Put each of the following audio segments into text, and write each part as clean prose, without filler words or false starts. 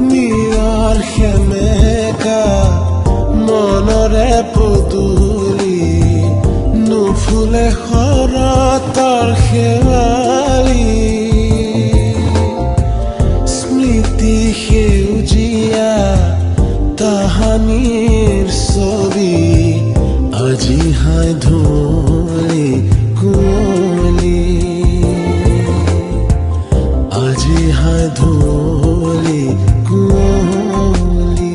নিয়ৰ সেমেকা মনৰে পদূলি নুফুলে শৰতৰ শেৱালি স্মৃতি সেউজীয়া তাহানিৰ ছবি আজি হাই ধূলি কুঁৱলী আজি হাই ধূলি কুঁৱলী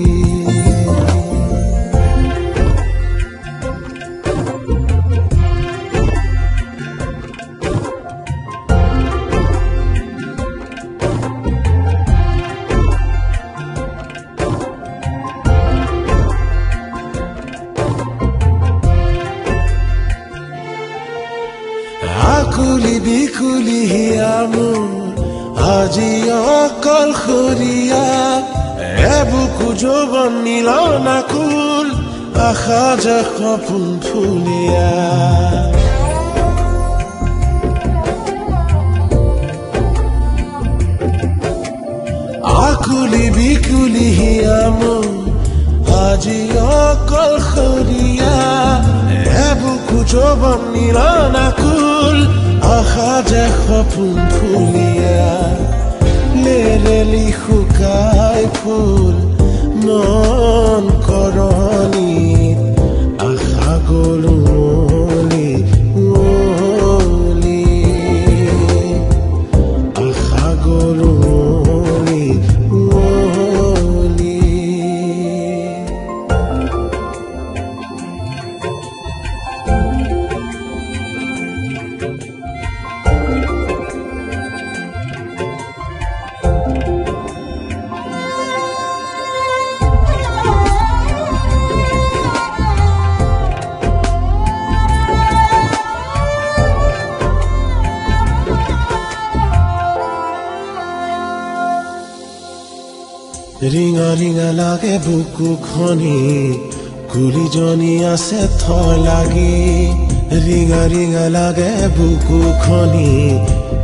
আকুলি বিকুলি হিয়া মোৰ আজি অকলশৰীয়া এবুকু যৌৱন মিলনাকুল আশা যে সপোন ফুলীয়া আকুলি বিকুলি হিয়া মোৰ আজি অকলশৰীয়া এবুকু যৌৱন মিলনাকুল আশা যে সপোন ফুলীয়া লেৰেলি শুকাই ফুল মন কৰণীত আশা গ'লো উৱলি উৱলি আশা গ'লো উৱলি উৱলি ৰিঙা ৰিঙা লাগে বুকুখনি কুলিজনী আছে থৰ লাগি ৰিঙা ৰিঙা লাগে বুকুখনি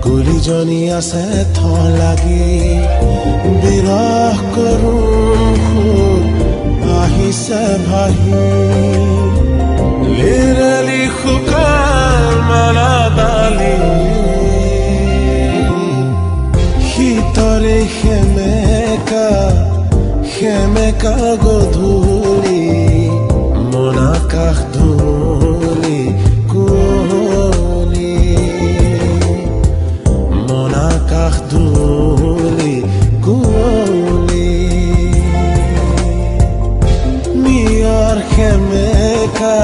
কুলিজনী আছে থৰ লাগি বিৰহ কৰোঁ আহিছে ভাহি লেৰেলি শুকান মালা ডালি শীতৰে সেমেকা গধূলি মন আকাশ ধূলি কুঁৱলী মন আকাশ ধূলি কুঁৱলী নিয়ৰ সেমেকা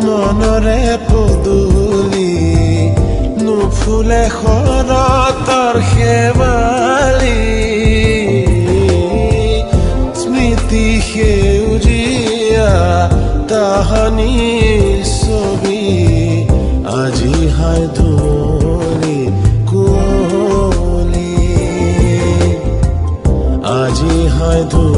মনৰে পদূলি নুফুলে শৰতৰ শেৱালি সেউজীয়া তাহানিৰ ছবি আজি হাই ধূলি কুঁৱলী আজি হাই ধূলি